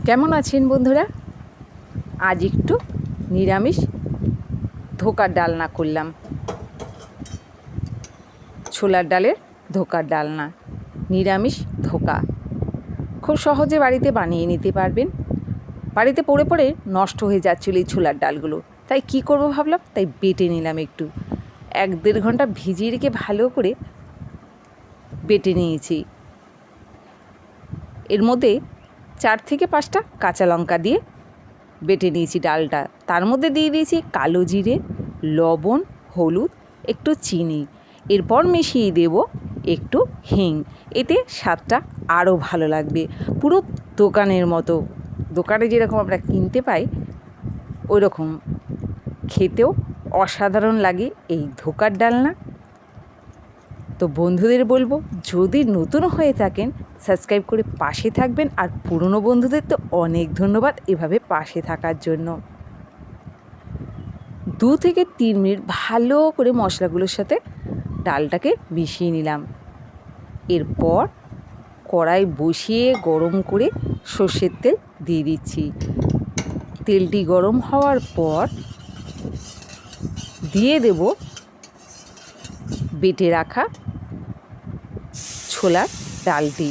কেমন আছেন বন্ধুরা? আজ একটু নিরামিষ ধোকার ডালনা করলাম। ছোলার ডালের ধোকার ডালনা, নিরামিষ ধোকা। খুব সহজে বাড়িতে বানিয়ে নিতে পারবেন। বাড়িতে পড়ে পড়ে নষ্ট হয়ে যাচ্ছিল এই ছোলার ডালগুলো, তাই কি করব ভাবলাম, তাই বেটে নিলাম। একটু 1-1.5 ঘন্টা ভিজিয়ে রেখে ভালো করে বেটে নিয়েছি। এর মধ্যে 4 থেকে 5টা কাঁচা লঙ্কা দিয়ে বেটে নিয়েছি ডালটা। তার মধ্যে দিয়ে দিয়েছি কালো জিরে, লবণ, হলুদ, একটু চিনি। এরপর মিশিয়ে দেব একটু হিং। এতে স্বাদটা আরও ভালো লাগবে, পুরো দোকানের মতো। দোকানে যেরকম আমরা কিনতে পাই ওই রকম খেতেও অসাধারণ লাগে এই ধোকার ডালনা। তো বন্ধুদের বলবো, যদি নতুন হয়ে থাকেন সাবস্ক্রাইব করে পাশে থাকবেন। আর পুরনো বন্ধুদের তো অনেক ধন্যবাদ এভাবে পাশে থাকার জন্য। 2 থেকে 3 মিনিট ভালো করে মশলাগুলোর সাথে ডালটাকে মিশিয়ে নিলাম। এরপর কড়াই বসিয়ে গরম করে সর্ষের তেল দিয়ে দিচ্ছি। তেলটি গরম হওয়ার পর দিয়ে দেব বেটে রাখা ছোলার ডালটি।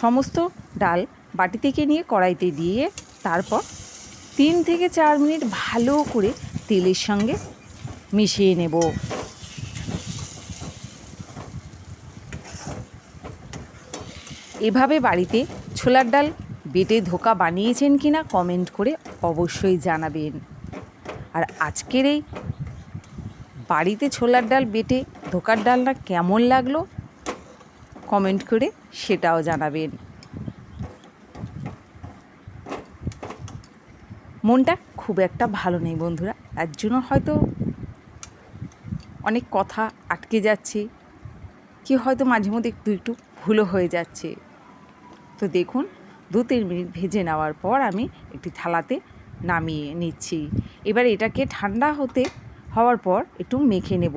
সমস্ত ডাল বাটি থেকে নিয়ে কড়াইতে দিয়ে তারপর 3 থেকে 4 মিনিট ভালো করে তেলের সঙ্গে মিশিয়ে নেব। এভাবে বাড়িতে ছোলার ডাল বেটে ধোকা বানিয়েছেন কিনা কমেন্ট করে অবশ্যই জানাবেন। আর আজকের এই বাড়িতে ছোলার ডাল বেটে ধোকার ডালটা কেমন লাগলো কমেন্ট করে সেটাও জানাবেন। মনটা খুব একটা ভালো নেই বন্ধুরা, তার জন্য হয়তো অনেক কথা আটকে যাচ্ছে, কি হয়তো মাঝে মধ্যে একটু ভুলও হয়ে যাচ্ছে। তো দেখুন 2-3 মিনিট ভেজে নেওয়ার পর আমি একটি থালাতে নামিয়ে নিচ্ছি। এবার এটাকে ঠান্ডা হওয়ার পর একটু মেখে নেব।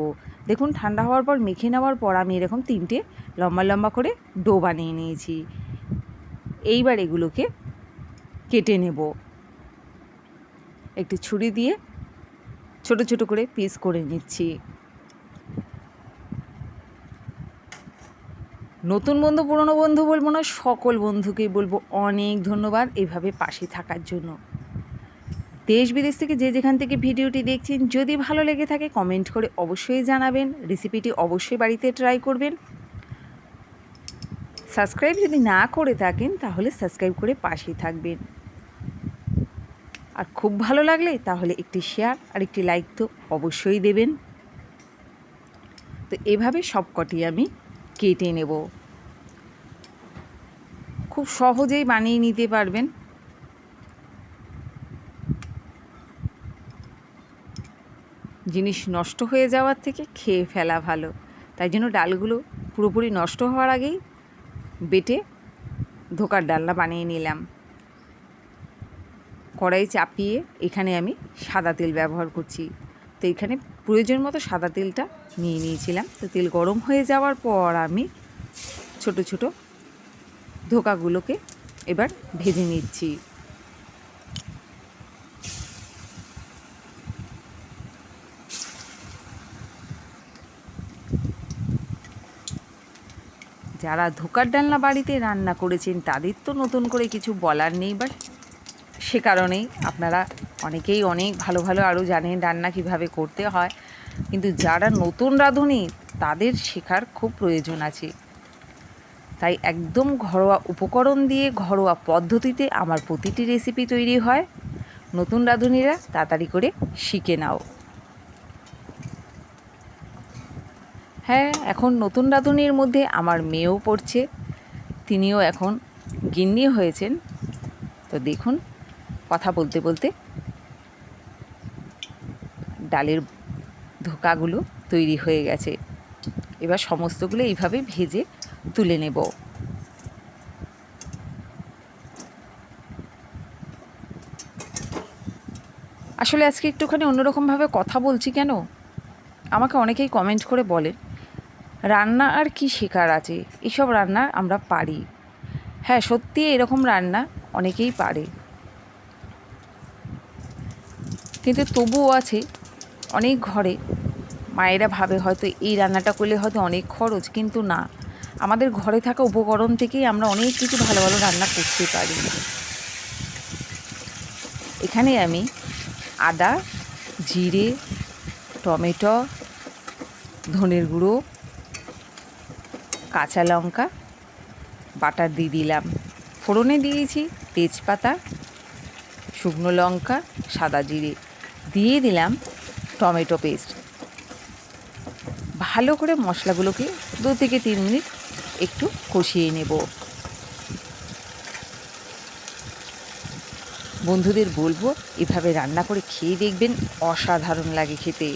দেখুন ঠান্ডা হওয়ার পর মেখে নেওয়ার পর আমি এরকম 3টে লম্বা লম্বা করে ডো বানিয়ে নিয়েছি। এইবার এগুলোকে কেটে নেব। একটি ছুরি দিয়ে ছোট ছোট করে পিস করে নিচ্ছি। নতুন বন্ধু পুরনো বন্ধু বলবো না, সকল বন্ধুকেই বলবো অনেক ধন্যবাদ এভাবে পাশে থাকার জন্য। দেশ বিদেশ থেকে যে যেখান থেকে ভিডিওটি দেখছেন, যদি ভালো লেগে থাকে কমেন্ট করে অবশ্যই জানাবেন। রেসিপিটি অবশ্যই বাড়িতে ট্রাই করবেন। সাবস্ক্রাইব যদি না করে থাকেন তাহলে সাবস্ক্রাইব করে পাশেই থাকবেন। আর খুব ভালো লাগলে তাহলে একটি শেয়ার আর একটি লাইক তো অবশ্যই দেবেন। তো এভাবে সবকটি আমি কেটে নেব। খুব সহজেই বানিয়ে নিতে পারবেন। জিনিস নষ্ট হয়ে যাওয়ার থেকে খেয়ে ফেলা ভালো, তাই জন্য ডালগুলো পুরোপুরি নষ্ট হওয়ার আগেই বেটে ধোকার ডালনা বানিয়ে নিলাম। কড়াই চাপিয়ে এখানে আমি সাদা তেল ব্যবহার করছি। তো এখানে প্রয়োজন মতো সাদা তেলটা নিয়ে নিয়েছিলাম। তো তেল গরম হয়ে যাওয়ার পর আমি ছোট ছোট ধোকাগুলোকে এবার ভেজে নিচ্ছি। যারা ধোকার ডালনা বাড়িতে রান্না করেছেন তাদের তো নতুন করে কিছু বলার নেই, বাট সে কারণেই আপনারা অনেকেই অনেক ভালো ভালো আরও জানেন রান্না কিভাবে করতে হয়, কিন্তু যারা নতুন রাঁধুনি তাদের শেখার খুব প্রয়োজন আছে। তাই একদম ঘরোয়া উপকরণ দিয়ে ঘরোয়া পদ্ধতিতে আমার প্রতিটি রেসিপি তৈরি হয়। নতুন রাঁধুনিরা তাড়াতাড়ি করে শিখে নাও। হ্যাঁ, এখন নতুন রাঁধুনির মধ্যে আমার মেয়েও পড়ছে, তিনিও এখন গিন্নি হয়েছেন। তো দেখুন কথা বলতে বলতে ডালের ধোকাগুলো তৈরি হয়ে গেছে। এবার সমস্তগুলো এইভাবে ভেজে তুলে নেব। আসলে আজকে একটুখানি অন্যরকমভাবে কথা বলছি কেন, আমাকে অনেকেই কমেন্ট করে বলেন রান্না আর কি শেখার আছে, এসব রান্না আমরা পারি। হ্যাঁ, সত্যি এরকম রান্না অনেকেই পারে, কিন্তু তবুও আছে অনেক ঘরে মায়েরা ভাবে হয়তো এই রান্নাটা করলে হয়তো অনেক খরচ, কিন্তু না, আমাদের ঘরে থাকা উপকরণ থেকেই আমরা অনেক কিছু ভালো ভালো রান্না করতে পারি। এখানে আমি আদা, জিরে, টমেটো, ধনের গুঁড়ো, কাঁচা লঙ্কা বাটা দিয়ে দিলাম। ফোড়নে দিয়েছি তেজপাতা, শুকনো লঙ্কা, সাদা জিরে, দিয়ে দিলাম টমেটো পেস্ট। ভালো করে মশলাগুলোকে 2 থেকে 3 মিনিট একটু কষিয়ে নেব। বন্ধুদের বলবো এভাবে রান্না করে খেয়ে দেখবেন, অসাধারণ লাগে খেতে।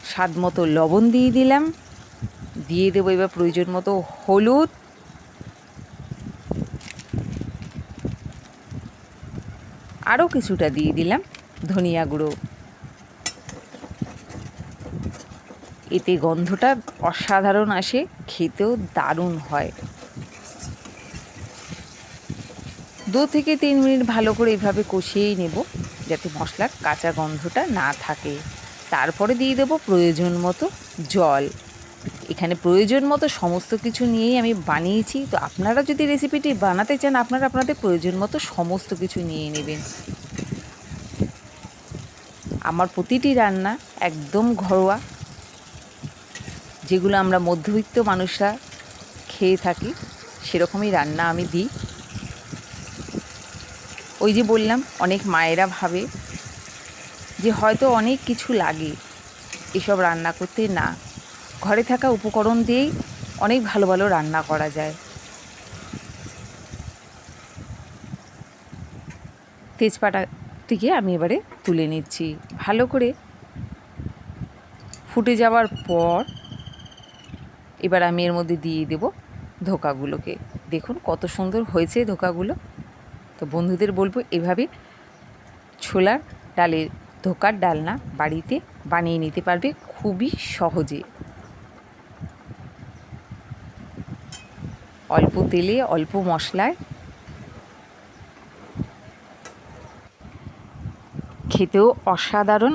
স্বাদ মতো লবণ দিয়ে দিলাম, দিয়ে দেবো এবার প্রয়োজন মতো হলুদ, আরও কিছুটা দিয়ে দিলাম ধনিয়া গুঁড়ো। এতে গন্ধটা অসাধারণ আসে, খেতেও দারুণ হয়। 2 থেকে 3 মিনিট ভালো করে এভাবে কষিয়েই নেব, যাতে মশলার কাঁচা গন্ধটা না থাকে। তারপরে দিয়ে দেবো প্রয়োজন মতো জল। এখানে প্রয়োজন মতো সমস্ত কিছু নিয়েই আমি বানিয়েছি, তো আপনারা যদি রেসিপিটি বানাতে চান আপনারা আপনাদের প্রয়োজন মতো সমস্ত কিছু নিয়ে নেবেন। আমার প্রতিটি রান্না একদম ঘরোয়া, যেগুলো আমরা মধ্যবিত্ত মানুষরা খেয়ে থাকি সেরকমই রান্না আমি দিই। ওই যে বললাম, অনেক মায়েরা ভাবে যে হয়তো অনেক কিছু লাগে এসব রান্না করতে, না, ঘরে থাকা উপকরণ দিয়েই অনেক ভালো ভালো রান্না করা যায়। তেজপাতাটিকে আমি এবারে তুলে নিচ্ছি। ভালো করে ফুটে যাওয়ার পর এবার আমি এর মধ্যে দিয়ে দেব ধোকাগুলোকে। দেখুন কত সুন্দর হয়েছে ধোকাগুলো। তো বন্ধুদের বলবো এভাবে ছোলার ডালের ধোকার ডালনা বাড়িতে বানিয়ে নিতে পারবে খুবই সহজে। অল্প তেলে অল্প মশলায় খেতেও অসাধারণ।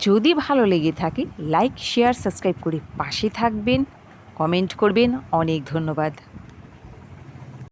যদি ভালো লেগে থাকে লাইক, শেয়ার, সাবস্ক্রাইব করে পাশে থাকবেন, কমেন্ট করবেন। অনেক ধন্যবাদ।